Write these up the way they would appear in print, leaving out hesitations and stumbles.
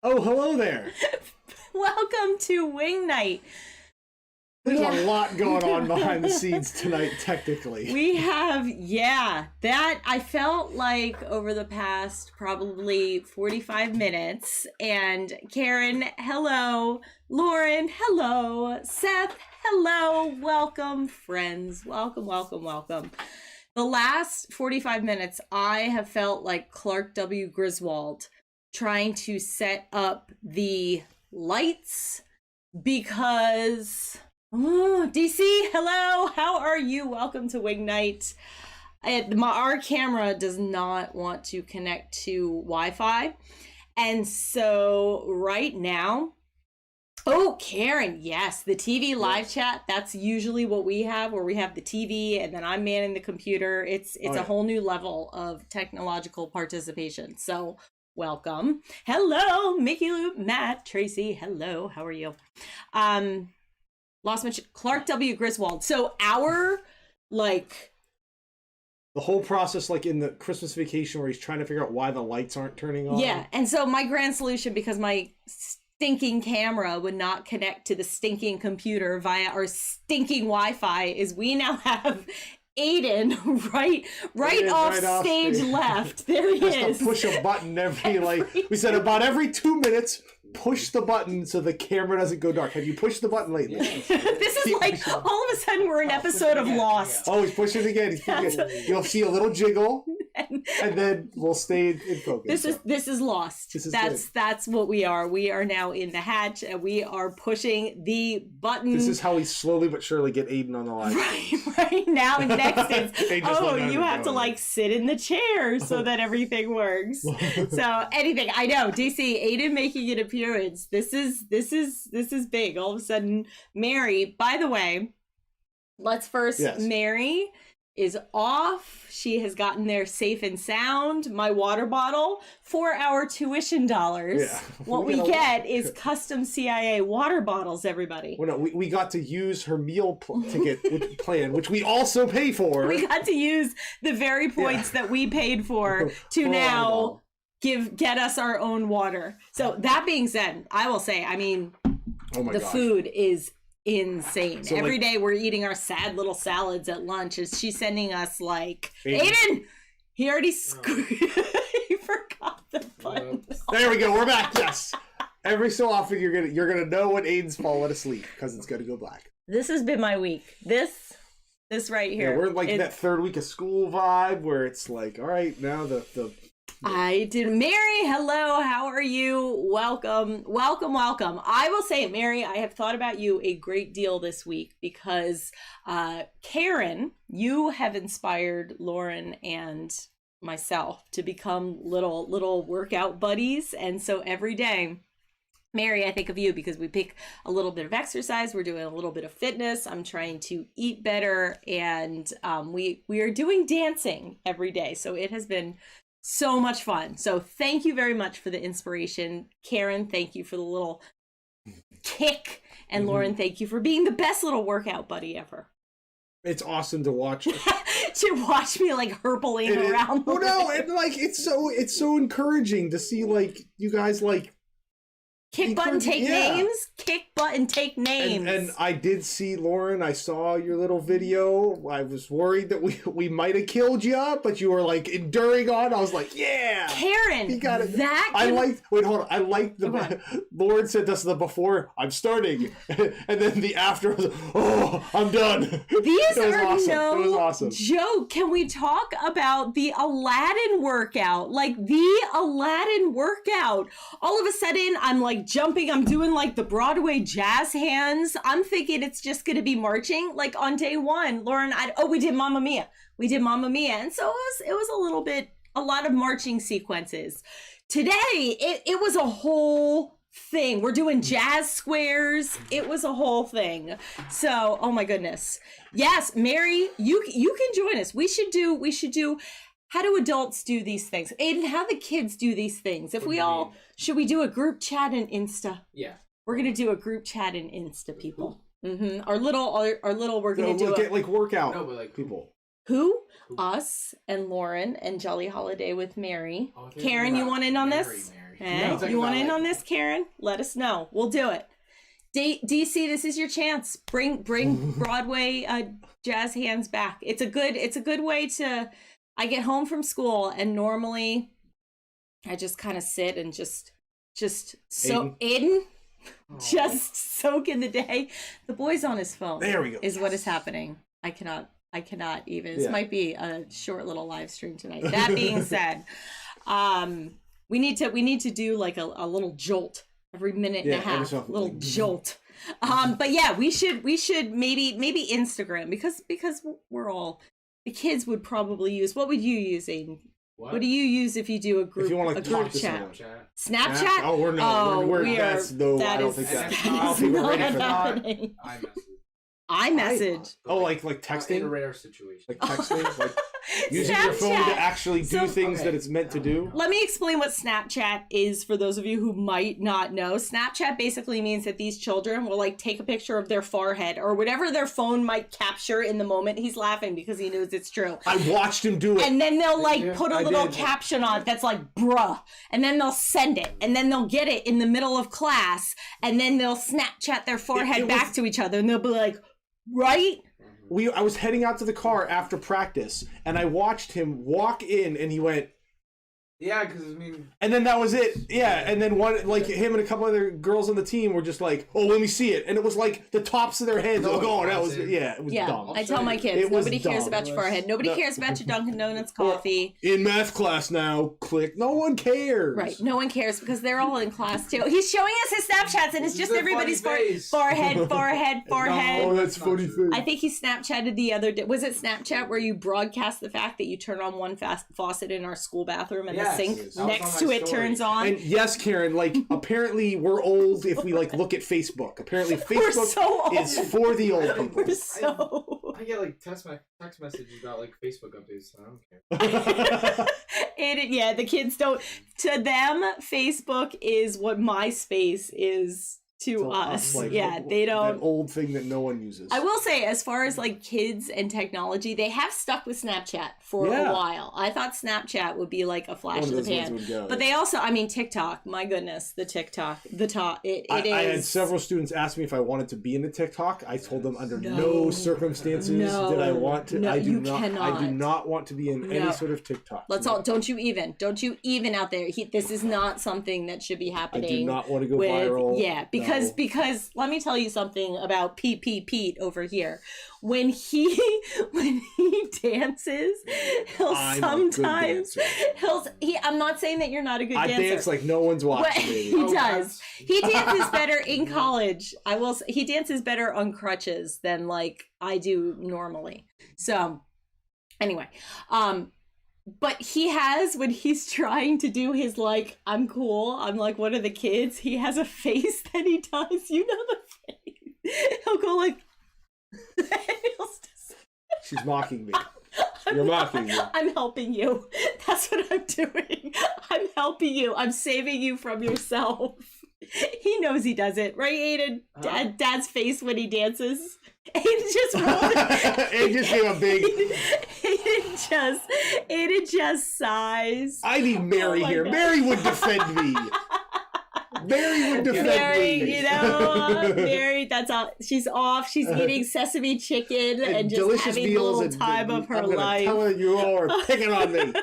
Oh, hello there. Welcome to Wing Night. There's a lot going on behind the scenes tonight, technically. We have, that I felt like over the past probably 45 minutes. And Karen, hello. Lauren, hello. Seth, hello. Welcome, friends. Welcome, welcome, welcome. The last 45 minutes, I have felt like Clark W. Griswold trying to set up the lights because... Oh, DC, hello. How are you? Welcome to Wing Night. Our camera does not want to connect to Wi-Fi. And so right now, oh, Karen, yes, the TV live chat. That's usually what we have, where we have the TV and then I'm manning the computer. It's a whole new level of technological participation. So welcome. Hello, Mickey Loop, Matt, Tracy. Hello, how are you? Lost mention Clark W. Griswold. So our the whole process, like in the Christmas Vacation, where he's trying to figure out why the lights aren't turning on. Yeah, and so my grand solution, because my stinking camera would not connect to the stinking computer via our stinking Wi-Fi, is we now have Aiden right off stage left. There he is. To push a button we said about every 2 minutes. Push the button so the camera doesn't go dark. Have you pushed the button lately? This is like all of a sudden we're an episode of Lost. Oh, he's pushing it again. You'll see a little jiggle, and then we'll stay in focus. This is Lost. That's what we are. We are now in the hatch, and we are pushing the button. This is how we slowly but surely get Aiden on the line. Right now, next is you have to sit in the chair so that everything works. So anything, I know. DC, Aiden making an appearance. This is big. All of a sudden, Mary. By the way, let's first. Yes. Mary is off. She has gotten there safe and sound. My water bottle for our tuition dollars. Yeah. What we get is custom CIA water bottles. Everybody. Well, no, we got to use her meal ticket plan, which we also pay for. We got to use the very points that we paid for to now get us our own water. So that being said, I will say, the food is insane. So every day we're eating our sad little salads at lunch. As she's sending us Aiden, he already he forgot the button. There we go. We're back. Yes. Every so often you're gonna know when Aiden's fallen asleep because it's gonna go black. This has been my week. This right here. Yeah, we're that third week of school vibe where it's all right, now the I did. Mary, hello. How are you? Welcome. I will say, Mary, I have thought about you a great deal this week because Karen, you have inspired Lauren and myself to become little workout buddies. And so every day, Mary, I think of you because we pick a little bit of exercise. We're doing a little bit of fitness. I'm trying to eat better. And we are doing dancing every day. So it has been so much fun. So thank you very much for the inspiration. Karen, thank you for the little kick. And Lauren, thank you for being the best little workout buddy ever. It's awesome to watch. To watch me herpling around. Oh no, and it's so encouraging to see you guys kick button take names. Kick button take names. And I did see, Lauren, I saw your little video. I was worried that we might have killed you, but you were enduring on. I was yeah. Karen, you got it. Wait, hold on. I liked Lauren said this the before, I'm starting. And then the after was, I'm done. These are awesome. It was awesome. Joke. Can we talk about the Aladdin workout? The Aladdin workout. All of a sudden, I'm jumping. I'm doing the Broadway jazz hands. I'm thinking it's just going to be marching on day one. Lauren, we did Mamma Mia. And so it was a lot of marching sequences. Today, it was a whole thing. We're doing jazz squares. It was a whole thing. So, oh my goodness. Yes, Mary, you can join us. We should do how do adults do these things? Aiden, how do the kids do these things? Should we do a group chat in Insta? Yeah. We're going to do a group chat in Insta, people. Our little, we're going to do it. Workout people. Who? Us and Lauren and Jolly Holiday with Mary. Karen, you want in on this? Hey, you want in on this, Karen? Let us know. We'll do it. DC, this is your chance. Bring Broadway jazz hands back. It's a good way to. I get home from school and normally I just kind of sit and just Aiden, just soak in the day. The boy's on his phone. There we go. Is what is happening. I cannot even. This might be a short little live stream tonight. That being said, we need to do like a little jolt every minute and a half. Little jolt. But yeah, we should maybe Instagram because we're all, the kids would probably use. What would you use, Aiden? What do you use if you do a group? If you want, like, a group chat. Snapchat? Oh, we're that's no. I don't think that. I don't think we're ready for that. iMessage. Oh, like texting? In a rare situation. Like texting? Like using your phone to actually do things that it's meant to do? Let me explain what Snapchat is for those of you who might not know. Snapchat basically means that these children will like take a picture of their forehead or whatever their phone might capture in the moment. He's laughing because he knows it's true. I watched him do it. And then they'll like put a little caption on it that's like, bruh. And then they'll send it. And then they'll get it in the middle of class. And then they'll Snapchat their forehead back to each other. And they'll be like, right? I was heading out to the car after practice, and I watched him walk in, and he went, yeah, because I mean, and then that was it. Yeah, and then him and a couple other girls on the team were just like, "Oh, let me see it," and it was like the tops of their heads. It was dumb. I tell my kids, nobody cares about your forehead. Nobody cares about your Dunkin' Donuts coffee. In math class now, click. No one cares. Right, no one cares because they're all in class too. He's showing us his Snapchats, and it's just everybody's forehead. Oh, that's funny face. I think he Snapchatted the other day. Was it Snapchat where you broadcast the fact that you turn on one faucet in our school bathroom and the sink next to it turns on? And yes, Karen, like apparently we're old if we like look at Facebook. Apparently Facebook is for the old people. I get like text messages about like Facebook updates, so I don't care. The kids don't. To them, Facebook is what MySpace is to us. Like, they don't. That old thing that no one uses. I will say, as far as like kids and technology, they have stuck with Snapchat for a while. I thought Snapchat would be like a flash in the pan, but they also, I mean, TikTok. My goodness, the TikTok, it is. I had several students ask me if I wanted to be in the TikTok. I told them under no circumstances did I want to. No, I do not want to be in any sort of TikTok. Don't you even out there. This is not something that should be happening. I do not want to go viral. Yeah, because let me tell you something about Pete over here. When he dances, I'm not saying that you're not a good dancer. I dance like no one's watching. He does. He dances better in college. I will say, he dances better on crutches than like I do normally. So anyway, but he has, when he's trying to do his, like, I'm cool, I'm like one of the kids, he has a face that he does. You know the face. He'll go like... She's mocking me. You're mocking me. I'm helping you. That's what I'm doing. I'm helping you. I'm saving you from yourself. He knows he does it. Right, Aiden? Dad's face when he dances. Aiden just rolled it. It just gave a big... Aiden just sighs. I need Mary here. God. Mary would defend me. Mary would defend me. You know, Mary, that's all. She's off. She's eating sesame chicken and just having the little time of her life. I'm telling you all are picking on me.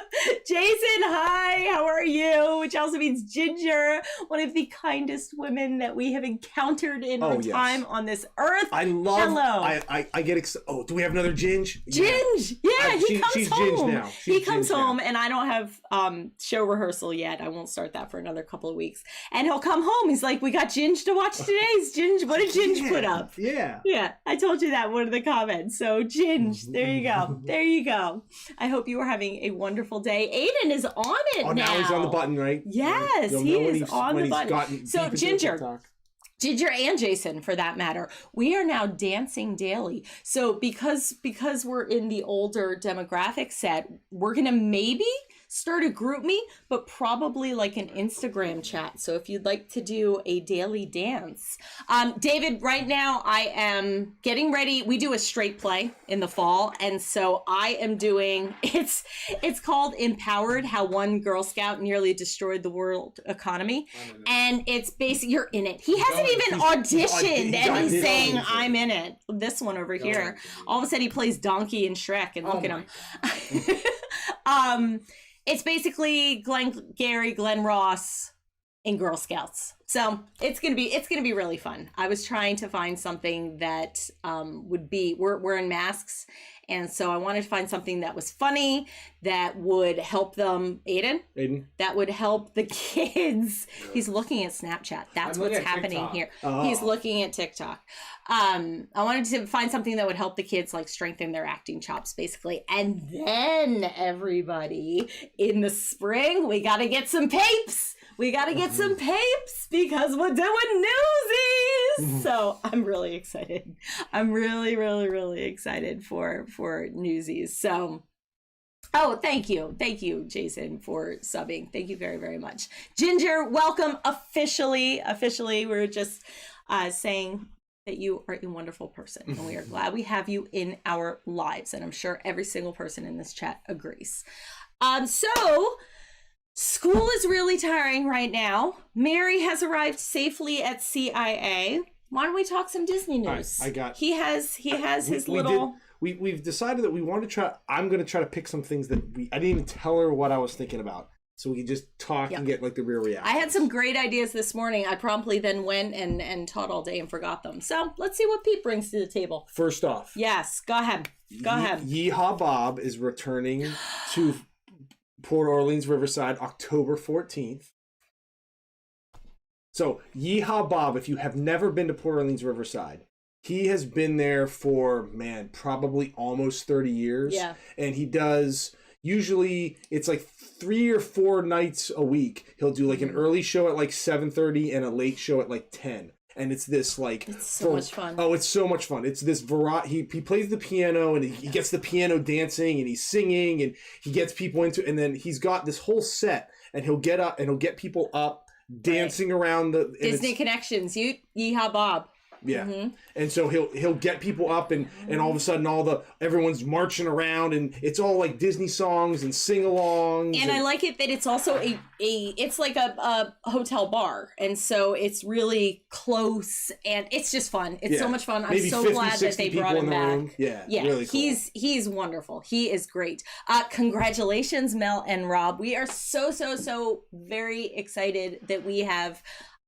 Jason, hi. How are you? Which also means Ginger, one of the kindest women that we have encountered in our time on this earth. I love. Hello. I get excited. Oh, do we have another Ginge? Ginge. Yeah, he comes she's home. Ginge now. He comes home, and I don't have show rehearsal yet. I won't start that for another couple of weeks. And he'll come home. He's like, we got Ginge to watch today. Ginge, what did Ginge put up? Yeah. Yeah, I told you that in one of the comments. So Ginge, there you go. There you go. I hope you are having a wonderful day. Aiden is on it now. Now he's on the button, right? Yes, he is on the button. So Ginger and Jason, for that matter, we are now dancing daily. So because we're in the older demographic set, we're gonna maybe start a group me, but probably like an Instagram chat. So if you'd like to do a daily dance. David, right now I am getting ready. We do a straight play in the fall. And so I am doing, it's called Empowered, How One Girl Scout Nearly Destroyed the World Economy. And it's basically, you're in it. He hasn't even auditioned and he's saying, I'm in it. This one over here. All of a sudden he plays Donkey in Shrek and look at him. It's basically Glenn Ross in Girl Scouts. So it's gonna be really fun. I was trying to find something that would be, we're in masks, and so I wanted to find something that was funny, that would help them. Aiden, that would help the kids. He's looking at Snapchat. That's what's happening here. He's looking at TikTok. I wanted to find something that would help the kids like strengthen their acting chops, basically. And then everybody, in the spring, we got to get some papes. We got to get some papes because we're doing Newsies. So I'm really excited. I'm really, really, really excited for Newsies. So, oh, thank you, Jason, for subbing. Thank you very, very much. Ginger, welcome officially. We're just saying that you are a wonderful person, and we are glad we have you in our lives, and I'm sure every single person in this chat agrees. So school is really tiring right now. Mary has arrived safely at CIA. Why don't we talk some Disney news? He has his little. We've decided that we want to try. I'm going to try to pick some things that I didn't even tell her what I was thinking about, so we can just talk and get like the real reaction. I had some great ideas this morning. I promptly then went and taught all day and forgot them. So let's see what Pete brings to the table. First off, yes, go ahead. Yehaw Bob is returning to Port Orleans Riverside October 14th. So Yehaw Bob, if you have never been to Port Orleans Riverside, he has been there for, probably almost 30 years. Yeah. And he does, usually it's like 3 or 4 nights a week. He'll do like an early show at like 7:30 and a late show at like 10. And it's this like... It's so much fun. Oh, it's so much fun. It's this variety. He plays the piano and he gets the piano dancing and he's singing and he gets people into... And then he's got this whole set and he'll get up and he'll get people up dancing around the... Disney Connections. Yehaw Bob. Yeah. And so he'll get people up and all of a sudden everyone's marching around and it's all like Disney songs and sing-alongs. And I like it that it's also it's like a hotel bar. And so it's really close and it's just fun. It's so much fun. I'm so 50, glad that they brought him back. Room. Yeah. Really cool. He's wonderful. He is great. Congratulations, Mel and Rob. We are so very excited that we have...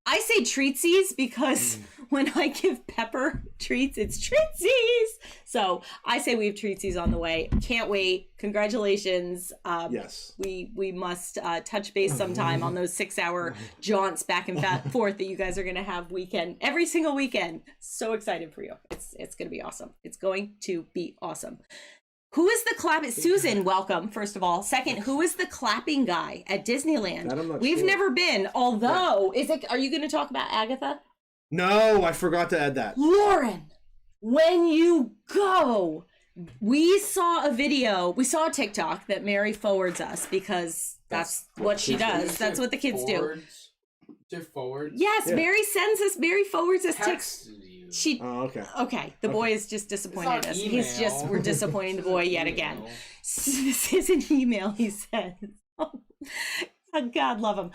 I say treatsies because when I give Pepper treats, it's treatsies. So I say we have treatsies on the way. Can't wait. Congratulations. Yes. We must touch base sometime on those 6-hour jaunts back and forth that you guys are going to have every single weekend. So excited for you. It's going to be awesome. It's going to be awesome. Who is the clapping? Susan, welcome, first of all. Second, who is the clapping guy at Disneyland? We've never been, although, are you going to talk about Agatha? No, I forgot to add that. Lauren, when you go, we saw a TikTok that Mary forwards us because that's what she does. That's what the kids do. Forward. Yes, yeah. Mary forwards us text. Okay. The boy is just disappointed us. We're disappointing the boy yet again. This is an email, he says. Oh, God love him.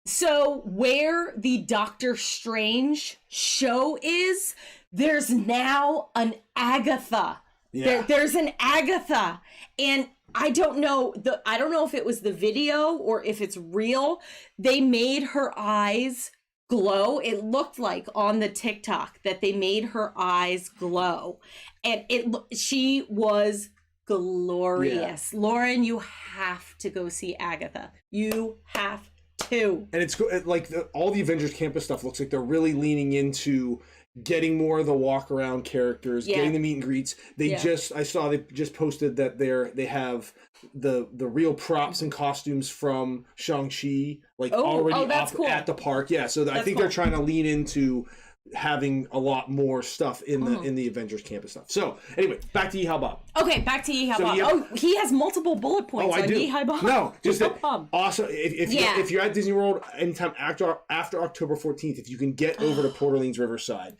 So where the Doctor Strange show is, there's now an Agatha. Yeah. There's an Agatha. And I don't know if it was the video or if it's real. They made her eyes glow. It looked like on the TikTok that they made her eyes glow. And she was glorious. Yeah. Lauren, you have to go see Agatha. You have to. And it's like all the Avengers Campus stuff looks like they're really leaning into getting more of the walk around characters, getting the meet and greets. I saw they just posted that they have the real props and costumes from Shang-Chi already up cool. at the park. Yeah, so I think they're trying to lean into having a lot more stuff in the Avengers Campus stuff. So anyway, back to Yehaw Bob. Okay, back to Yehaw Bob. Oh, he has multiple bullet points on Yehaw Bob. No, just that also if you're at Disney World anytime after October 14th, if you can get over to Port Orleans Riverside,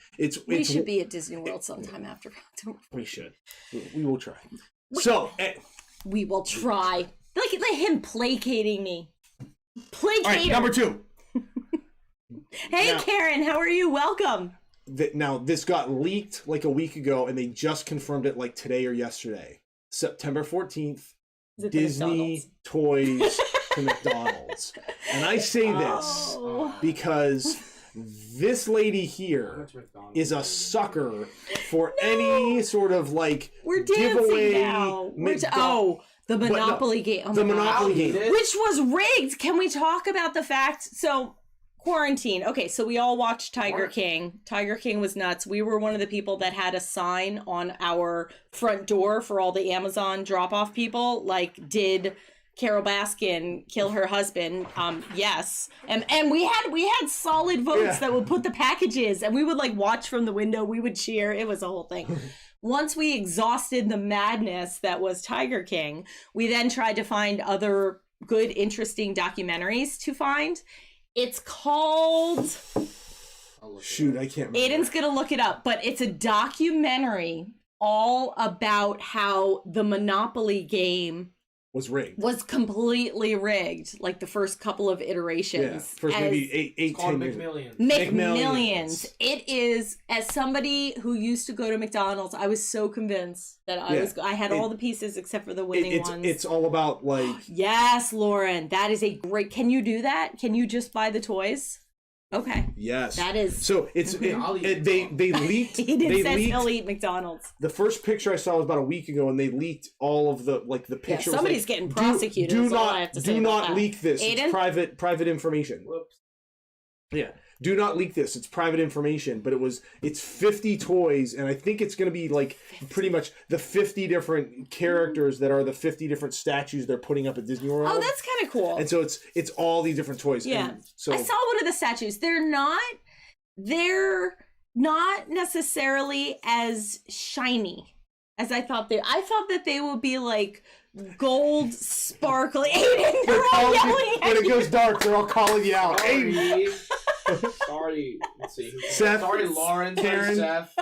we should be at Disney World sometime after October 14th. We should. We will try. So we will try. Look at him placating me. Placating. All right, number 2. Hey, now, Karen, how are you? Welcome. Now, this got leaked like a week ago, and they just confirmed it like today or yesterday. September 14th, Disney toys to McDonald's. And I say this because this lady here is a sucker for any sort of like giveaway. Now. The Monopoly game. The Monopoly game. Which was rigged. Can we talk about the fact? So... Quarantine. Okay, so we all watched Tiger King. Tiger King was nuts. We were one of the people that had a sign on our front door for all the Amazon drop-off people, like, did Carol Baskin kill her husband? Yes. And we had solid votes that would put the packages, and we would like watch from the window. We would cheer. It was a whole thing. Once we exhausted the madness that was Tiger King, we then tried to find other good, interesting documentaries to find. It's called... Shoot, I can't remember. Aiden's going to look it up, but it's a documentary all about how the Monopoly game was rigged. Was completely rigged, like the first couple of iterations. Yeah, first maybe 8 10 McMillions. McMillions. It is, as somebody who used to go to McDonald's, I was so convinced that I had all the pieces except for the winning ones. It's all about like... Yes, Lauren, that is a great... Can you do that? Can you just buy the toys? Okay. Yes. That is... So it's they leaked... He says he'll eat McDonald's. The first picture I saw was about a week ago, and they leaked all of the pictures. Yeah, somebody's getting prosecuted. Do not leak this. Aiden? It's private information. Whoops. Yeah. Do not leak this. It's private information, but it's 50 toys, and I think it's going to be like pretty much the 50 different characters that are the 50 different statues they're putting up at Disney World. Oh, that's kind of cool. And so it's all these different toys. Yeah. And so I saw one of the statues. They're not necessarily as shiny as I thought they. I thought that they would be like gold sparkly. Aiden, they're all yelling at when it you. goes dark, they're all calling you out. Aiden. Sorry, let's see. Seth. Sorry, Lauren. Karen. Sorry, Seth.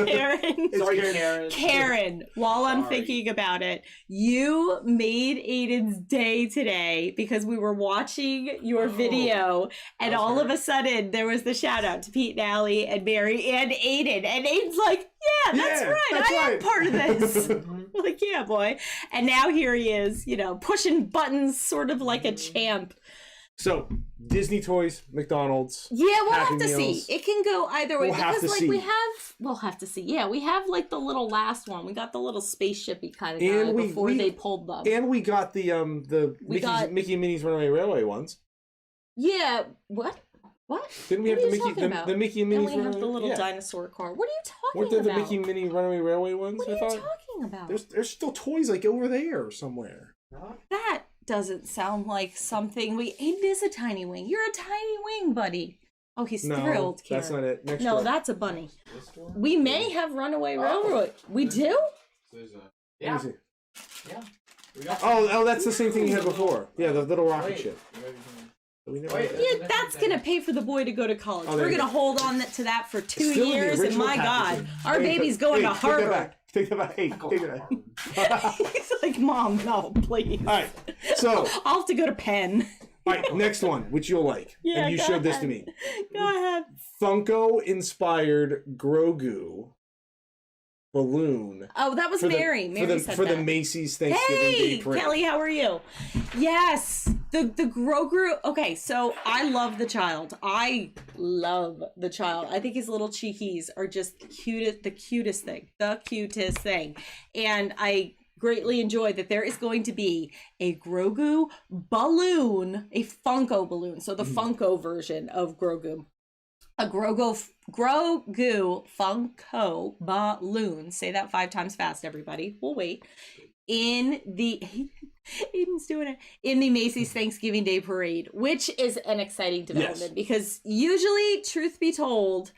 Karen. Sorry, Karen. Karen, while I'm thinking about it, you made Aiden's day today because we were watching your video, and all of a sudden there was the shout out to Pete and Allie and Mary and Aiden, and Aiden's like, yeah, that's right. I am part of this. Like, yeah, boy. And now here he is, pushing buttons sort of like a champ. So, Disney toys, McDonald's. Yeah, we'll Happy have to Meals. see. It can go either way. We'll have to see. We'll have to see. Yeah, we have like the little last one. We got the little spaceshipy kind of guy before they pulled them. And we got the Mickey and Minnie's Runaway Railway ones. Yeah, what? Didn't we have the Mickey and Minnie's Runaway? And we have the little dinosaur car. What are you talking about? Weren't there the about? Mickey and Minnie Runaway Railway ones? What are you talking about? There's still toys like over there somewhere. That doesn't sound like something. Aiden is a tiny wing. You're a tiny wing, buddy. Oh, he's thrilled, Karen. That's not it. Next no, door. That's a bunny. We may have Runaway Railroad. We do? Yeah. Yeah. Oh, that's the same thing you had before. Yeah, the little rocket ship. Yeah, that's going to pay for the boy to go to college. We're going to hold on to that for 2 years, and my God, our baby's going to Harvard. Take that back. Hey, take it back. He's like, Mom, no, please. All right, so I'll have to go to Penn. All right, next one, which you'll like. Yeah, and you showed this to me. Go ahead. Funko-inspired Grogu balloon. Oh, that was Mary. Mary said for that. the Macy's Thanksgiving Day Parade. Kelly, how are you? Yes, the Grogu. Okay, so I love the child. I think his little cheekies are just the cutest thing. And I greatly enjoy that there is going to be a Grogu balloon, a Funko balloon. So the Funko version of Grogu. a Grogu Funko balloon. Say that 5 times fast, everybody. We'll wait. In the Aiden's doing it in the Macy's Thanksgiving Day Parade, which is an exciting development because usually, truth be told,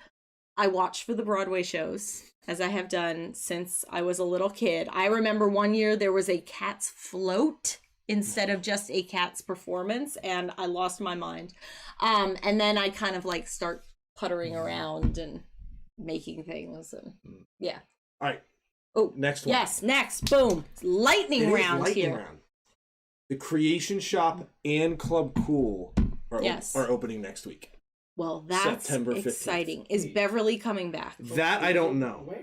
I watch for the Broadway shows, as I have done since I was a little kid. I remember one year there was a Cats float instead of just a Cats performance, and I lost my mind. And then I kind of like start puttering around and making things, and yeah. All right. Oh, next one. Yes, next. Boom. Lightning round here. The Creation Shop and Club Cool are opening next week. Well, that's September 15th. Exciting. Is Beverly coming back? That I don't know.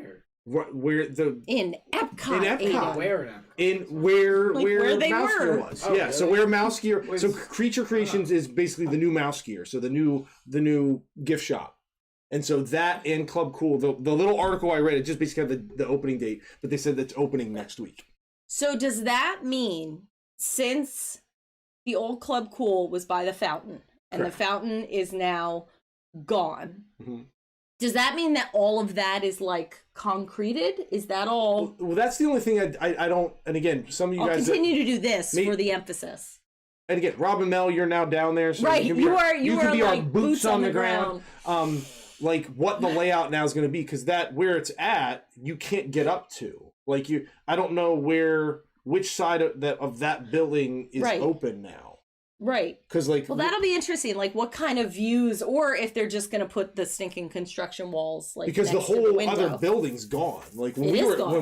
Where in Epcot. In Epcot. Where in Epcot? Where they Mouse Gear was. Oh, yeah. Really? So where Mouse Gear. So Creature Creations is basically the new Mouse Gear. So the new gift shop. And so that and Club Cool, the little article I read, it just basically had the opening date, but they said that's opening next week. So does that mean, since the old Club Cool was by the fountain, and Correct. The fountain is now gone, does that mean that all of that is like concreted? Is that all? Well, that's the only thing I don't, and again, some of you guys continue to do this for the emphasis. And again, Rob and Mel, you're now down there. So right, you are be like our boots on the ground. Like what the layout now is going to be, because that where it's at, you can't get up to. Like I don't know which side of that building is open now. Right. Because well, that'll be interesting. Like what kind of views, or if they're just going to put the stinking construction walls like because the whole other building's gone. Like when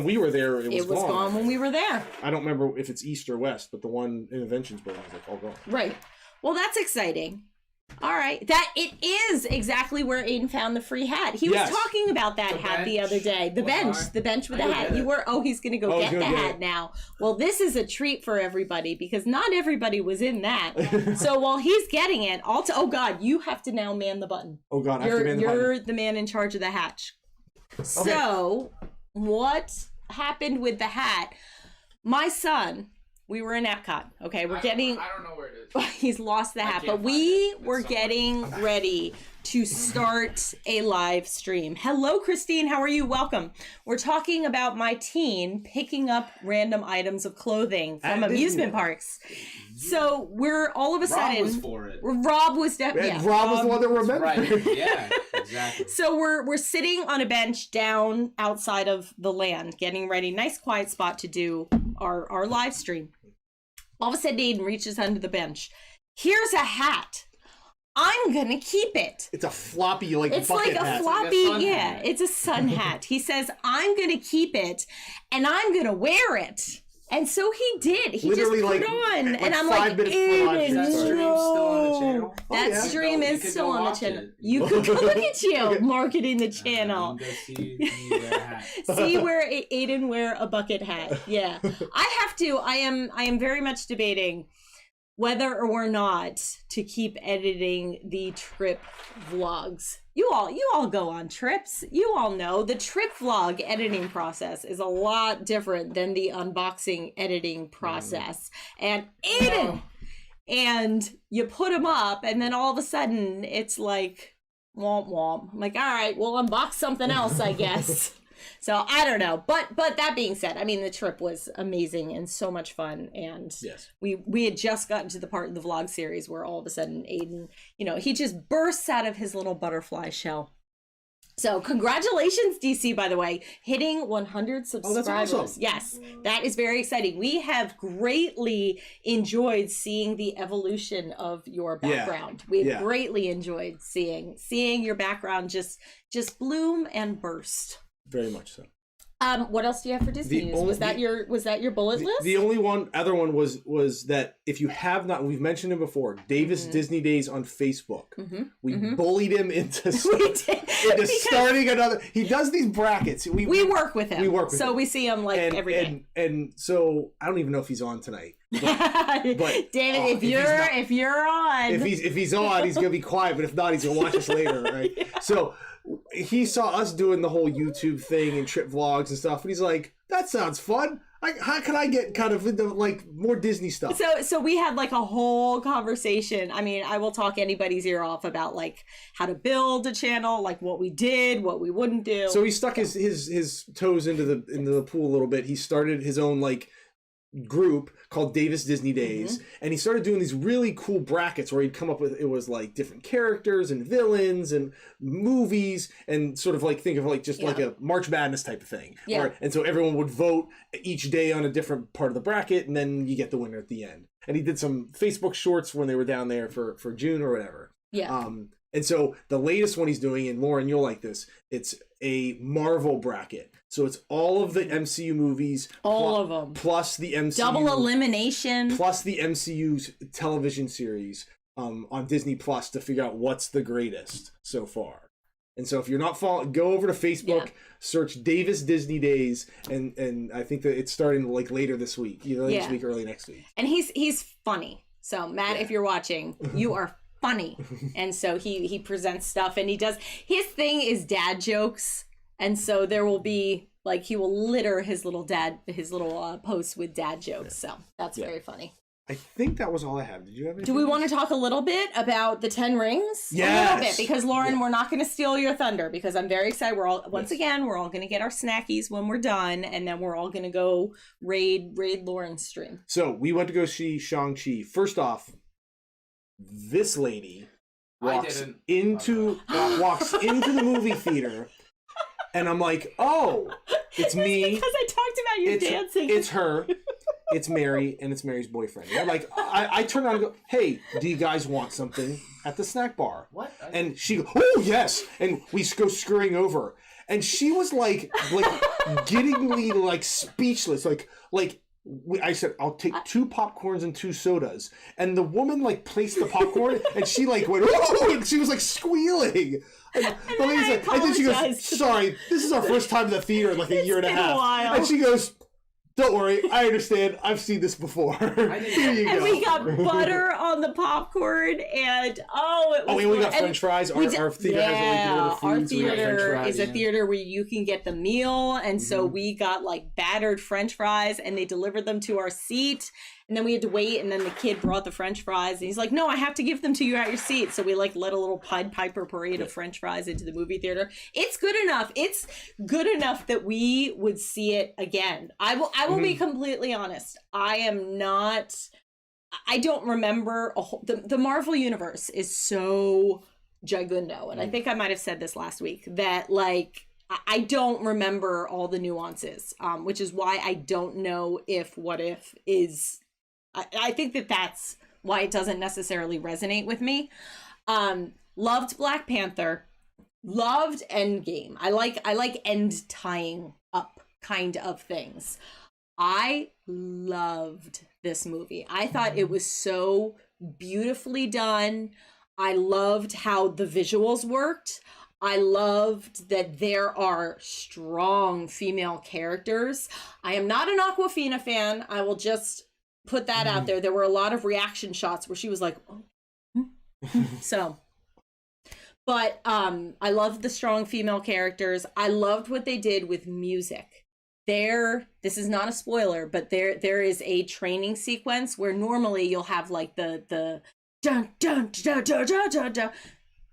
we were there, it was gone when we were there. I don't remember if it's east or west, but the one Innovations building is like all gone. Right. Well, that's exciting. All right. That it is exactly where Aiden found the free hat. He was talking about that hat the other day. The bench with the hat. He's going to go get the hat now. Well, this is a treat for everybody because not everybody was in that. So while he's getting it, oh God, you have to now man the button. Oh God, you're the man in charge of the hatch. Okay. So what happened with the hat? My son, we were in Epcot. Okay, I don't know where it is. He's lost the hat, but we were getting ready to start a live stream. Hello, Christine. How are you? Welcome. We're talking about my teen picking up random items of clothing from amusement parks. So we're all of a sudden. Rob was for it. Rob was the one that remembered. Right. Yeah, exactly. So we're sitting on a bench down outside of the land, getting ready. Nice quiet spot to do our live stream. All of a sudden, Aiden reaches under the bench. Here's a hat. I'm gonna keep it. It's a floppy, like it's bucket like a hat. floppy, it's a sun hat. He says, I'm gonna keep it and I'm gonna wear it. And so he did. He literally just put like, on. like and I'm 5 like, minutes no. That stream is still on the channel. That stream is still on the channel. You could look at you marketing the channel. Go see me wear a hat. See where Aiden wear a bucket hat. Yeah. I am very much debating whether or not to keep editing the trip vlogs. You all go on trips. You all know the trip vlog editing process is a lot different than the unboxing editing process. And Aiden, and you put them up and then all of a sudden it's like, womp womp. I'm like, all right, we'll unbox something else, I guess. So I don't know, but that being said, I mean the trip was amazing and so much fun, and we had just gotten to the part of the vlog series where all of a sudden Aiden, he just bursts out of his little butterfly shell. So congratulations, DC, by the way, hitting 100 subscribers. Oh, that's awesome. Yes, that is very exciting. We have greatly enjoyed seeing the evolution of your background. We've greatly enjoyed seeing your background just bloom and burst. Very much so. What else do you have for Disney news? Was that your bullet list? The only other one was that if you have not, we've mentioned him before, Davis Disney Days on Facebook. We bullied him into starting another. He does these brackets. We work with him. So we see him every day. And so I don't even know if he's on tonight. But David, if you're on, if he's on, he's gonna be quiet. But if not, he's gonna watch us later, right? So he saw us doing the whole YouTube thing and trip vlogs and stuff, and he's like, "That sounds fun. How can I get kind of into like more Disney stuff?" So we had like a whole conversation. I mean, I will talk anybody's ear off about like how to build a channel, like what we did, what we wouldn't do. So he stuck his toes into the pool a little bit. He started his own like group called Davis Disney Days, and he started doing these really cool brackets where he'd come up with, it was like different characters and villains and movies, and sort of like think of like just like a March Madness type of thing. And so everyone would vote each day on a different part of the bracket, and then you get the winner at the end. And he did some Facebook shorts when they were down there for June or whatever. And so the latest one he's doing, and Lauren, you'll like this, it's a Marvel bracket. So it's all of the MCU movies. All of them. Plus the MCU. Double elimination. Plus the MCU's television series on Disney Plus to figure out what's the greatest so far. And so if you're not following, go over to Facebook, search Davis Disney Days, and I think that it's starting like later this week. Either this week or early next week. And he's funny. So Matt, if you're watching, you are funny. And so he presents stuff, and his thing is dad jokes. And so there will be like, he will litter his little posts with dad jokes. So that's very funny. I think that was all I have. Did you have anything? Do we want to talk a little bit about the 10 rings? Yes. A little bit, because Lauren, we're not going to steal your thunder, because I'm very excited. We're all, once again, we're all going to get our snackies when we're done, and then we're all going to go raid Lauren's stream. So we went to go see Shang-Chi. First off, this lady walks into the movie theater. And I'm like, oh, it's me. Because I talked about you dancing. It's her. It's Mary, and it's Mary's boyfriend. And like, I turn around and go, hey, do you guys want something at the snack bar? What? And she goes, oh, yes. And we go scurrying over. And she was like giddingly like speechless. I said, I'll take 2 popcorns and 2 sodas. And the woman like placed the popcorn, and she like went, oh, and she was like squealing. And the lady's like, and then she goes, sorry, this is our first time in the theater in like a year and a half. And she goes, don't worry, I understand. I've seen this before. Here you go. And we got butter on the popcorn, and it was and we got French fries. Our theater has our theater is a theater where you can get the meal, and so we got like battered French fries, and they delivered them to our seat. And then we had to wait, and then the kid brought the French fries, and he's like, no, I have to give them to you at your seat. So we like let a little Pied Piper parade of French fries into the movie theater. It's good enough. It's good enough that we would see it again. I will be completely honest. I don't remember the Marvel universe is so gigundo. And I think I might have said this last week, that like, I don't remember all the nuances, which is why I don't know if What If is... I think that's why it doesn't necessarily resonate with me. Loved Black Panther. Loved Endgame. I like end tying up kind of things. I loved this movie. I thought it was so beautifully done. I loved how the visuals worked. I loved that there are strong female characters. I am not an Awkwafina fan. I will just put that out there. There were a lot of reaction shots where she was like, oh. So, but I loved the strong female characters. I loved what they did with music. This is not a spoiler, but there is a training sequence where normally you'll have like the dun dun dun dun dun dun dun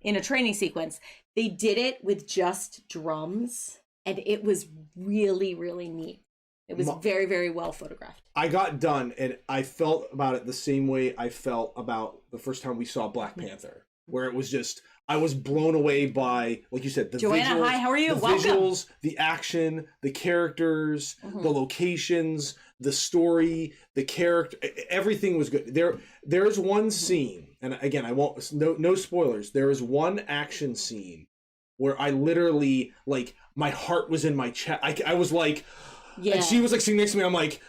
in a training sequence. They did it with just drums, and it was really, really neat. It was very, very well photographed. I got done, and I felt about it the same way I felt about the first time we saw Black Panther, where it was just, I was blown away by, like you said, the Joanna, visuals. hi, how are you? The Welcome. visuals, the action, the characters, the locations, the story, the character, everything was good. There is one scene, and again, I won't, no spoilers. There is one action scene where I literally, like, my heart was in my chest. I was like, and she was like sitting next to me. I'm like,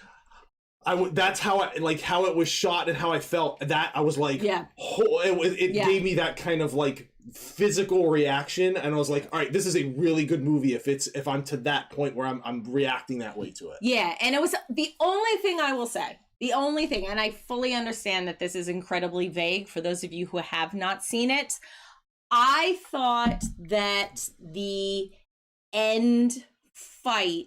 that's how how it was shot and how I felt. That I was like, it gave me that kind of like physical reaction, and I was like, all right, this is a really good movie if I'm to that point where I'm reacting that way to it. Yeah, and it was the only thing I will say. The only thing, and I fully understand that this is incredibly vague for those of you who have not seen it. I thought that the end fight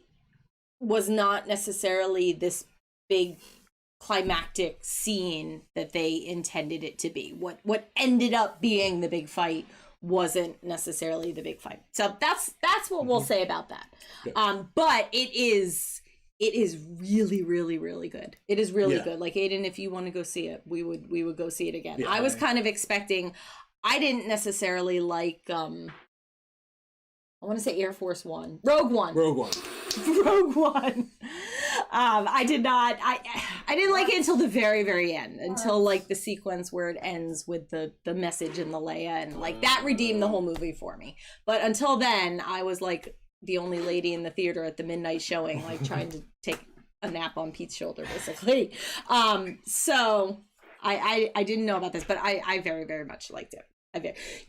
was not necessarily this big climactic scene that they intended it to be. What ended up being the big fight wasn't necessarily the big fight. So that's what we'll say about that. Yeah. But it is really, really, really good. It is really good. Like, Aiden, if you want to go see it, we would go see it again. Yeah, I was kind of expecting, I didn't necessarily like I want to say Air Force One. Rogue One. I did not. I didn't like it until the very, very end. Until like the sequence where it ends with the message and the Leia, and like that redeemed the whole movie for me. But until then, I was like the only lady in the theater at the midnight showing, like trying to take a nap on Pete's shoulder, basically. So I didn't know about this, but I very, very much liked it.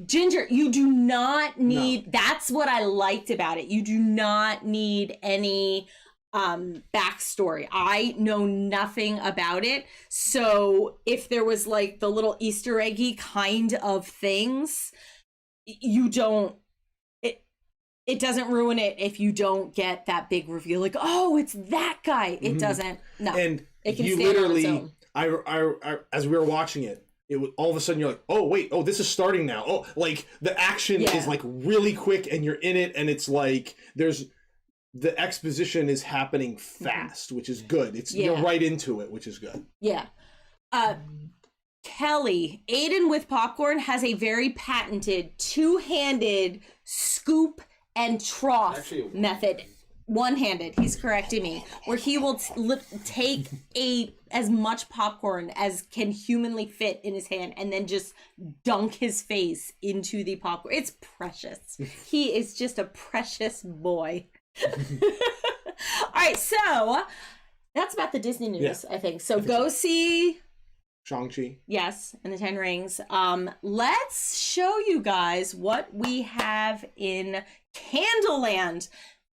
Ginger, you do not need, that's what I liked about it. You do not need any backstory. I know nothing about it. So if there was like the little Easter eggy kind of things, you don't, it doesn't ruin it if you don't get that big reveal. Like, oh, it's that guy. It doesn't. No. And it can you stand literally, on its own. I as we were watching it, it was all of a sudden you're like, oh wait, oh this is starting now. Oh, like the action is like really quick, and you're in it, and it's like the exposition is happening fast, which is good. It's you're right into it, which is good. Yeah. Kelly, Aiden with popcorn has a very patented two-handed scoop and trough method. One-handed, he's correcting me, where he will take as much popcorn as can humanly fit in his hand and then just dunk his face into the popcorn. It's precious. He is just a precious boy. All right, so that's about the Disney news, I think. So go see Shang-Chi. Yes, and the 10 Rings. Let's show you guys what we have in Candleland.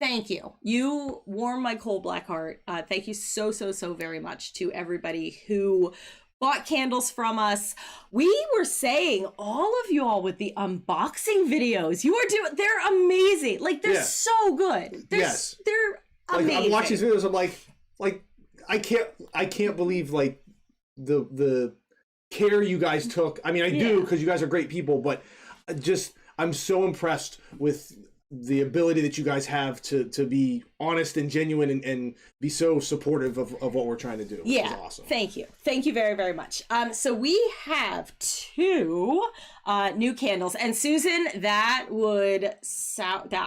Thank you. You warm my cold black heart. Thank you so very much to everybody who bought candles from us. We were saying, all of y'all with the unboxing videos, they're amazing. Like, they're so good. They're amazing. Like, I'm watching these videos, I'm like, I can't believe, like, the care you guys took. I mean, I do, because you guys are great people, but I'm so impressed with the ability that you guys have to be honest and genuine and be so supportive of what we're trying to do. Which is awesome. Thank you very, very much. So we have 2 new candles, and Susan, that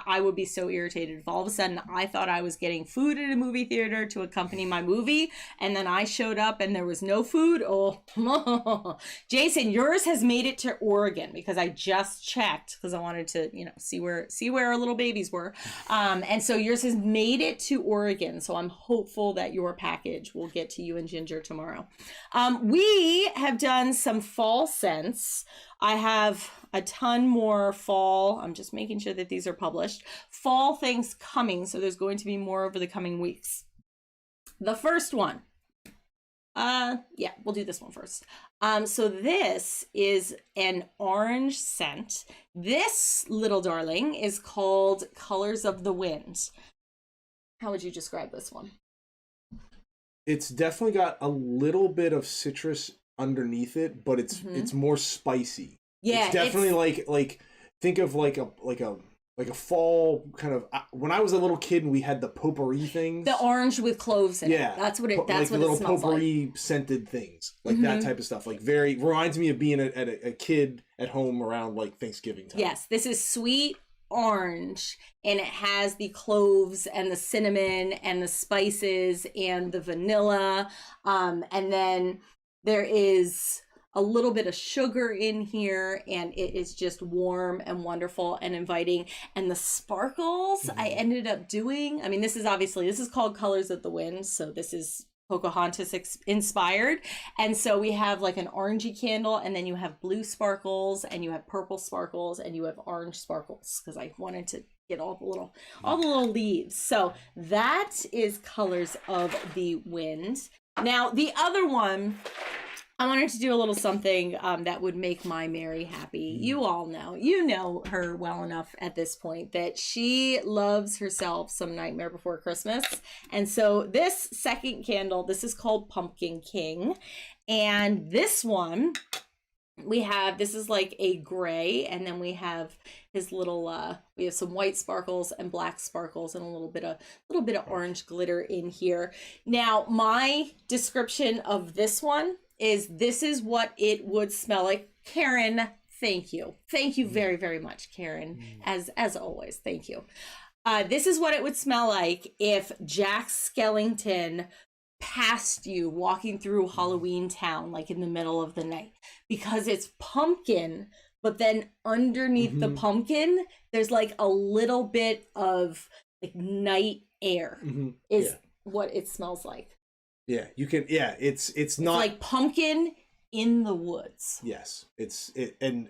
I would be so irritated if all of a sudden I thought I was getting food at a movie theater to accompany my movie, and then I showed up and there was no food. Oh, Jason, yours has made it to Oregon, because I just checked because I wanted to, see where our little babies were, and so yours has made it to Oregon. So I'm hopeful that your package will get to you and Ginger tomorrow. We have done some fall scents. I have a ton more fall. I'm just making sure that these are published. Fall things coming. So there's going to be more over the coming weeks. The first one. We'll do this one first. So this is an orange scent. This little darling is called Colors of the Wind. How would you describe this one? It's definitely got a little bit of citrus underneath it, but it's more spicy. Yeah, it's definitely like think of like a fall kind of. When I was a little kid, we had the potpourri things. The orange with cloves in it. That's what it. That's what it smells like. Little potpourri scented things, like that type of stuff. Like reminds me of being a kid at home around like Thanksgiving time. Yes, this is sweet orange, and it has the cloves and the cinnamon and the spices and the vanilla, and then there is a little bit of sugar in here, and it is just warm and wonderful and inviting. And the sparkles I ended up doing, I mean, this is called Colors of the Wind, so this is Pocahontas inspired. And so we have like an orangey candle, and then you have blue sparkles, and you have purple sparkles, and you have orange sparkles, because I wanted to get all the little leaves. So that is Colors of the Wind. Now the other one I wanted to do a little something that would make my Mary happy. You all know, you know her well enough at this point that she loves herself some Nightmare Before Christmas. And so this second candle, this is called Pumpkin King. And this one, we have, this is like a gray, and then we have his little, we have some white sparkles and black sparkles and a little bit of orange glitter in here. Now, my description of this one is this is what it would smell like. Karen, thank you. Thank you very, very much, Karen. As always, thank you. This is what it would smell like if Jack Skellington passed you walking through Halloween Town, like in the middle of the night, because it's pumpkin, but then underneath the pumpkin, there's like a little bit of like night air is what it smells like. Yeah, you can. Yeah, it's not like pumpkin in the woods. Yes, and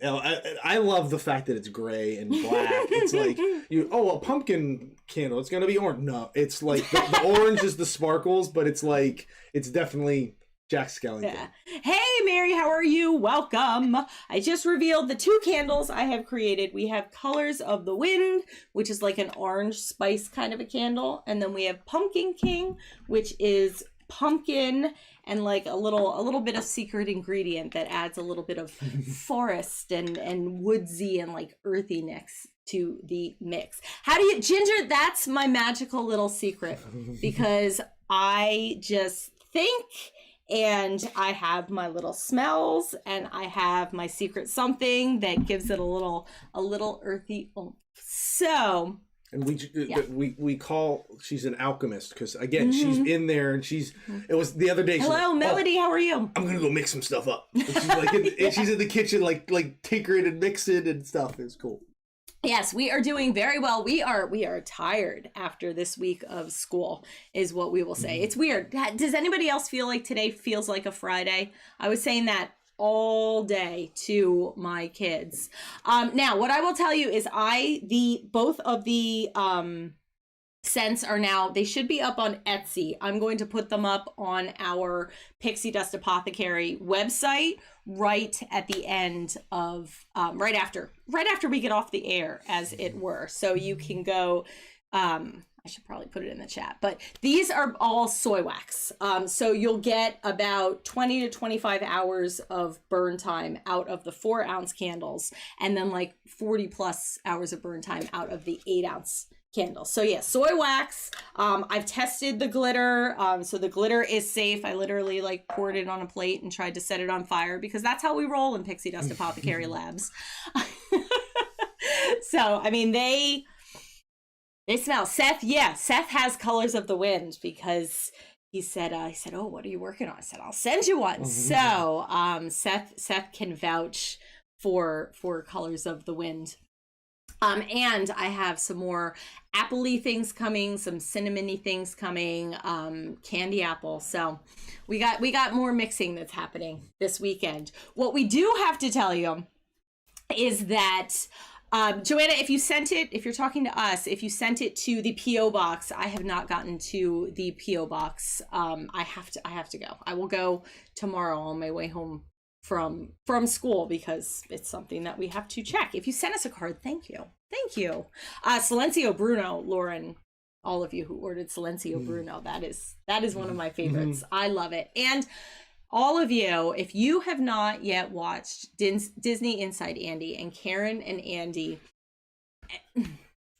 I love the fact that it's gray and black. It's like a pumpkin candle. It's gonna be orange. No, it's like the orange is the sparkles, but it's like it's definitely Jack Skellington. Yeah. Hey, Mary, how are you? Welcome. I just revealed the 2 candles I have created. We have Colors of the Wind, which is like an orange spice kind of a candle, and then we have Pumpkin King, which is pumpkin and like a little bit of secret ingredient that adds a little bit of forest and woodsy and like earthiness to the mix. How do you, Ginger, that's my magical little secret, because I just think, and I have my little smells, and I have my secret something that gives it a little earthy oomph. So, and we call, she's an alchemist, because again she's in there, and it was the other day. Hello, like, Melody, how are you? I'm gonna go mix some stuff up. And she's like, and she's in the kitchen, like tinkering and mixing and stuff. It's cool. Yes, we are doing very well. We are tired after this week of school, is what we will say. It's weird. Does anybody else feel like today feels like a Friday? I was saying that all day to my kids. Now, what I will tell you is both of the scents are now, they should be up on Etsy. I'm going to put them up on our Pixie Dust Apothecary website right at the end of, right after we get off the air, as it were. So you can go, I should probably put it in the chat, but these are all soy wax. So you'll get about 20 to 25 hours of burn time out of the 4-ounce candles, and then like 40 plus hours of burn time out of the 8-ounce candles. So yeah, soy wax. I've tested the glitter. So the glitter is safe. I literally like poured it on a plate and tried to set it on fire, because that's how we roll in Pixie Dust Apothecary Labs. So, I mean, they smell. Seth has Colors of the Wind, because he said, oh, what are you working on? I said, I'll send you one. So Seth can vouch for Colors of the Wind. And I have some more apple-y things coming, some cinnamon-y things coming, candy apple. So we got more mixing that's happening this weekend. What we do have to tell you is that Joanna, if you're talking to us, if you sent it to the P.O. box, I have not gotten to the P.O. box. I have to go. I will go tomorrow on my way home from school, because it's something that we have to check. If you sent us a card, thank you. Silencio Bruno, Lauren, all of you who ordered Silencio Bruno, that is one of my favorites. I love it. And all of you, if you have not yet watched Disney Inside Andy, and Karen and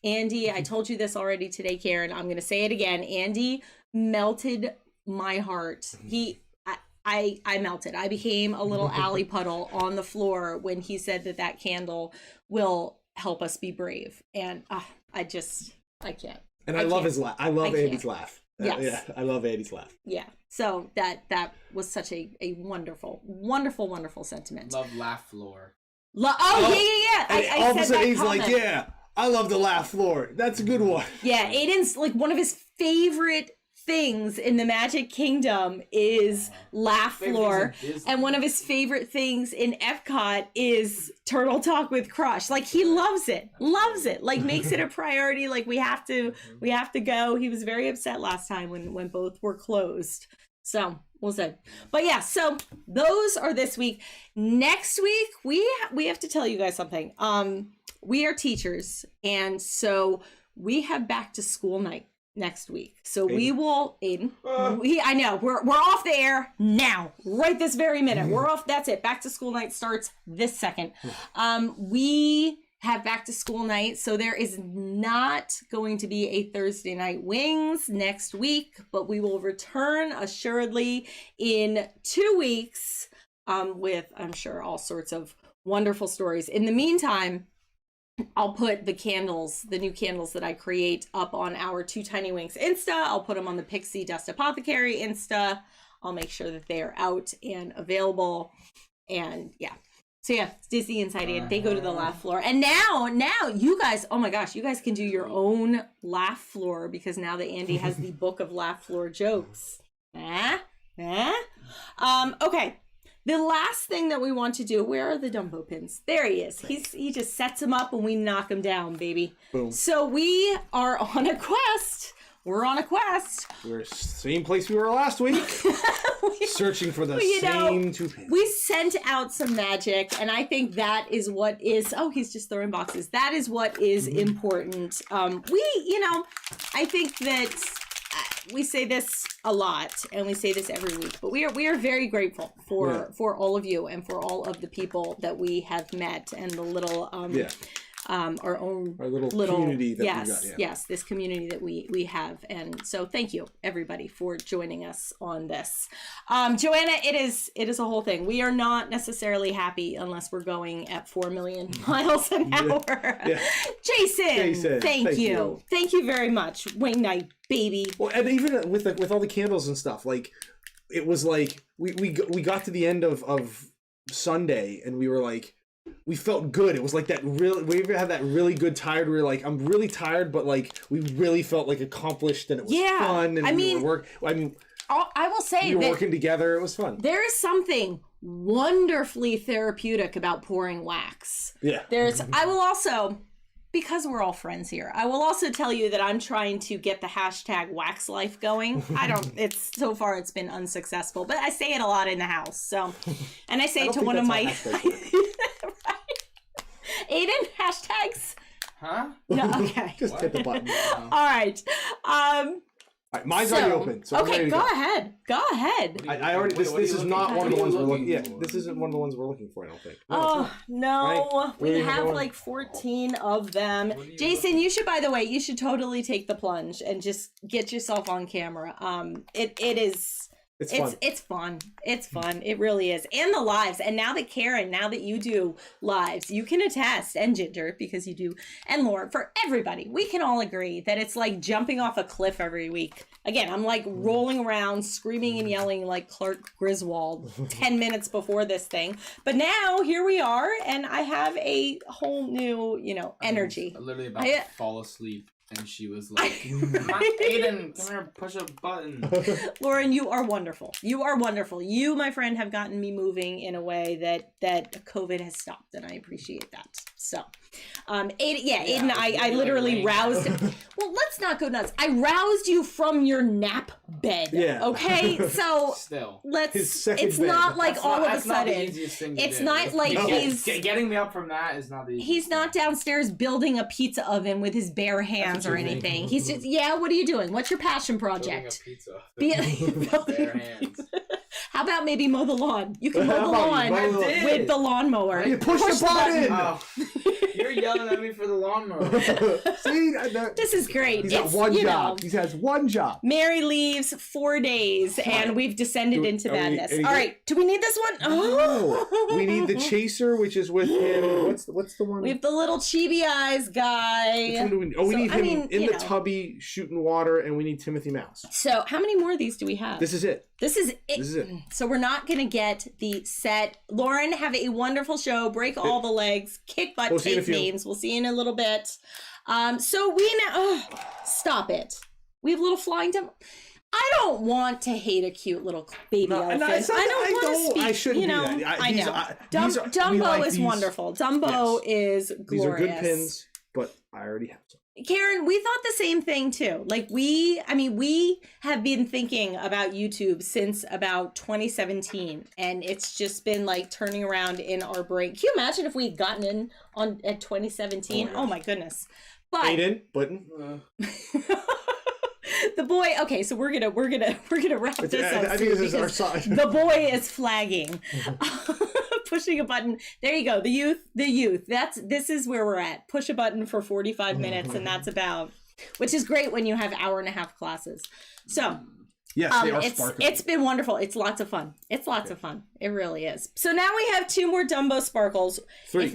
Andy, I told you this already today, Karen, I'm going to say it again. Andy melted my heart. I melted. I became a little alley puddle on the floor when he said that candle will help us be brave. And I can't. And I love his laugh. I love Andy's laugh. Yes. Yeah, I love Andy's laugh. Yeah. So that was such a wonderful, wonderful, wonderful sentiment. Love laugh floor. Yeah. All of a sudden he's like, yeah, I love the laugh floor. That's a good one. Yeah, Aiden's like one of his favorite things in the Magic Kingdom is laugh floor, and one of his favorite things in Epcot is Turtle Talk with Crush. Like, he loves it, like makes it a priority. Like, we have to go. He was very upset last time when both were closed. So We'll see. But yeah, so those are this week. Next week, we have to tell you guys something. We are teachers, and so we have back to school night next week. So Aiden. We will, Aiden. I know we're off the air now, right this very minute. We're off. That's it. Back to school night starts this second. We have back to school night, so there is not going to be a Thursday night wings next week, but we will return assuredly in 2 weeks with, I'm sure, all sorts of wonderful stories. In the meantime, I'll put the candles, the new candles that I create, up on our Two Tiny Wings Insta. I'll put them on the Pixie Dust Apothecary Insta. I'll make sure that they are out and available. And yeah. So yeah, Disney Inside In. They go to the laugh floor. And now you guys, oh my gosh, you guys can do your own laugh floor, because now that Andy has the book of laugh floor jokes. Okay. The last thing that we want to do, where are the Dumbo pins? There he is. He just sets them up and we knock them down, baby. Boom. So we are on a quest. We're on a quest. We're same place we were last week. Searching for the same 2 pins. We sent out some magic, and I think that is what is, he's just throwing boxes. That is what is important. I think that we say this a lot, and we say this every week, but we are very grateful for all of you and for all of the people that we have met, and the little our little community that we got. Yes, this community that we have. And so thank you everybody for joining us on this. Joanna, it is a whole thing. We are not necessarily happy unless we're going at 4 million miles an hour. Yeah. Jason, thank you. Thank you very much. Wing night, baby. Well, and even with all the candles and stuff, like, it was like we got to the end of Sunday, and we were like, we felt good. It was like that we had that really good tired. We were like, I'm really tired, but like we really felt like accomplished, and it was fun. And I will say we were working together. It was fun. There is something wonderfully therapeutic about pouring wax. Yeah. I will also, because we're all friends here, I will also tell you that I'm trying to get the hashtag wax life going. So far it's been unsuccessful, but I say it a lot in the house. So, and I say it to one of my, Aiden, hashtags? Huh? No, okay. Just hit the button. All right. All right, mine's already open. So okay, go ahead. Go ahead. I already. This is not one of the ones we're looking. Yeah, this isn't one of the ones we're looking for. I don't think. No, right? We have like 14 of them. Jason, you should. By the way, you should totally take the plunge and just get yourself on camera. It is. It's fun. It's fun. It really is. And the lives. And now that you do lives, you can attest, and Ginger, because you do, and Lauren, for everybody, we can all agree that it's like jumping off a cliff every week. Again, I'm like rolling around, screaming and yelling like Clark Griswold 10 minutes before this thing. But now here we are, and I have a whole new, energy. I was literally about to fall asleep. And she was like, Aiden, come here, push a button. Lauren, you are wonderful. You are wonderful. You, my friend, have gotten me moving in a way that COVID has stopped, and I appreciate that. So, Aiden, I literally roused him. Well, let's not go nuts. I roused you from your nap bed. Yeah. Okay? So, it's not like all of a sudden. It's not like he's... Getting me up from that is not the easiest He's not downstairs building a pizza oven with his bare hands or anything. He's just, what are you doing? What's your passion project? Building a pizza. Bare hands. How about maybe mow the lawn? You can mow the lawn with the lawnmower. You push the button. Oh. You're yelling at me for the lawnmower. See, this is great. He's got one job. He has one job. Mary leaves 4 days, and we've descended into madness. All right, do we need this one? Oh, we need the chaser, which is with him. What's the one? We have the little chibi eyes guy. We need him in the tubby shooting water, and we need Timothy Mouse. So how many more of these do we have? This is it. This is it. So we're not going to get the set. Lauren, have a wonderful show. Break all the legs. Kick butt. Take names. We'll see you in a little bit. So we now... stop it. We have little flying dumb... I don't want to hate a cute little baby elephant. I don't want to speak. I shouldn't do that. I know. Dumbo is wonderful. Dumbo is glorious. These are good pins, but I already have some. Karen, we thought the same thing too. Like we have been thinking about YouTube since about 2017, and it's just been like turning around in our brain. Can you imagine if we'd gotten in on at 2017? Oh my goodness. But Aiden, button. The boy. Okay, so we're gonna wrap this up. I think this is our side. The boy is flagging, pushing a button. There you go. The youth. This is where we're at. Push a button for 45 minutes, and that's about. Which is great when you have hour-and-a-half classes. So. Yes, they are sparkling. It's been wonderful. It's lots of fun. It's lots of fun. It really is. So now we have 2 more Dumbo Sparkles. 3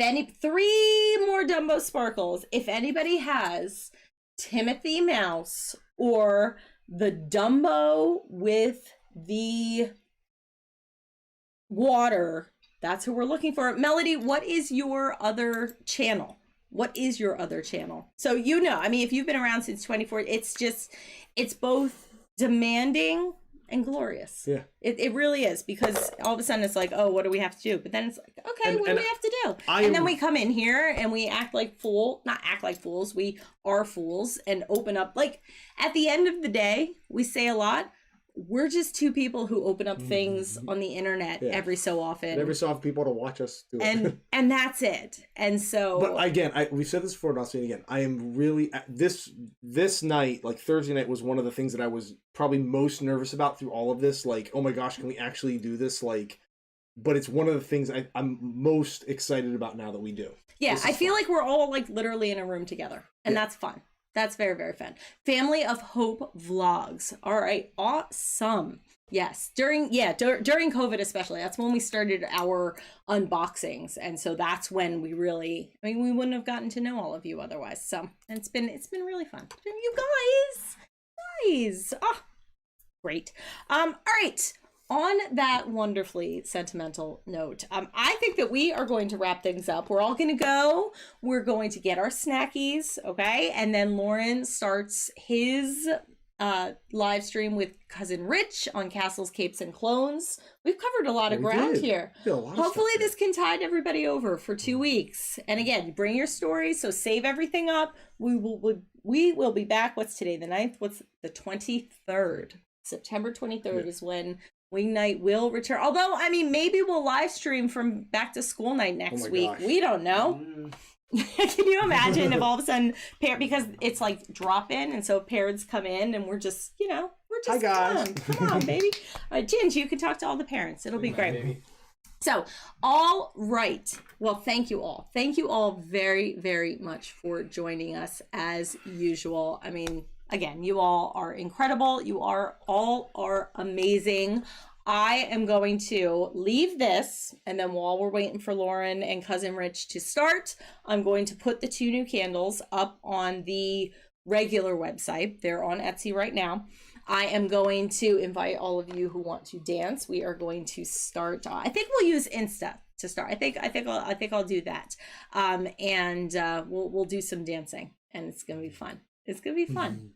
more Dumbo Sparkles. If anybody has Timothy Mouse or the Dumbo with the water, that's who we're looking for. Melody, what is your other channel? What is your other channel? So I mean, if you've been around since 2014, it's both demanding and glorious. Yeah. It really is, because all of a sudden it's like, oh, what do we have to do? But then it's like, okay, what do we have to do? And then we come in here and we act like not act like fools. We are fools and open up. Like at the end of the day, we say a lot. We're just 2 people who open up things on the internet every so often. And every so often people to watch us do it. And that's it. And so. But again, we've said this before, and I'll say it again. I am really this night, like Thursday night, was one of the things that I was probably most nervous about through all of this. Like, oh my gosh, can we actually do this? Like, but it's one of the things I'm most excited about now that we do. Yeah, I feel like we're all like literally in a room together, and that's fun. That's very, very fun. Family of Hope vlogs. All right. Awesome. Yes. During COVID especially, that's when we started our unboxings. And so that's when we really, we wouldn't have gotten to know all of you otherwise. So and it's been really fun. You guys. Oh, great. All right. On that wonderfully sentimental note, I think that we are going to wrap things up. We're all going to go. We're going to get our snackies, okay? And then Lauren starts his live stream with Cousin Rich on Castles, Capes, and Clones. We've covered a lot of ground here. Hopefully this can tide everybody over for 2 weeks. And again, bring your stories, so save everything up. We will be back. What's today? The 9th? What's the 23rd? September 23rd is when Wing Night will return. Although, I mean, maybe we'll live stream from back to school night next week. Gosh. We don't know. Can you imagine if all of a sudden, because it's like drop in, and so parents come in and we're just, hi guys. Come on, baby. Ginge, you can talk to all the parents. It'll be great. Baby. So, all right. Well, thank you all. Thank you all very, very much for joining us as usual. I mean, again, you all are incredible. You all are amazing. I am going to leave this, and then while we're waiting for Lauren and Cousin Rich to start, I'm going to put the 2 new candles up on the regular website. They're on Etsy right now. I am going to invite all of you who want to dance. We are going to start. I think we'll use Insta to start. I think I'll do that, and we'll do some dancing, and it's gonna be fun. It's gonna be fun.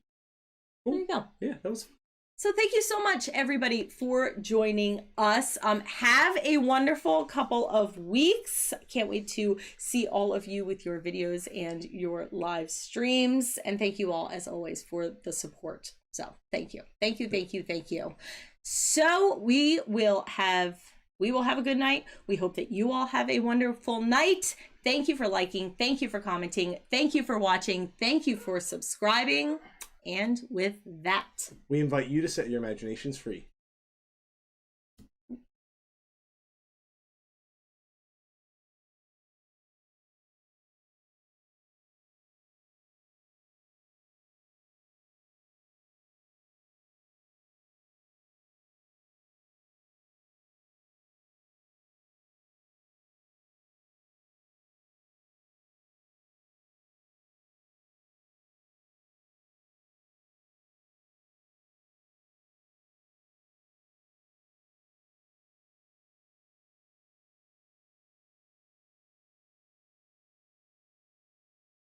There you go. Yeah, that was fun. So thank you so much, everybody, for joining us. Have a wonderful couple of weeks. Can't wait to see all of you with your videos and your live streams. And thank you all, as always, for the support. So thank you. Thank you, thank you, thank you. So we will have a good night. We hope that you all have a wonderful night. Thank you for liking. Thank you for commenting. Thank you for watching. Thank you for subscribing. And with that, we invite you to set your imaginations free.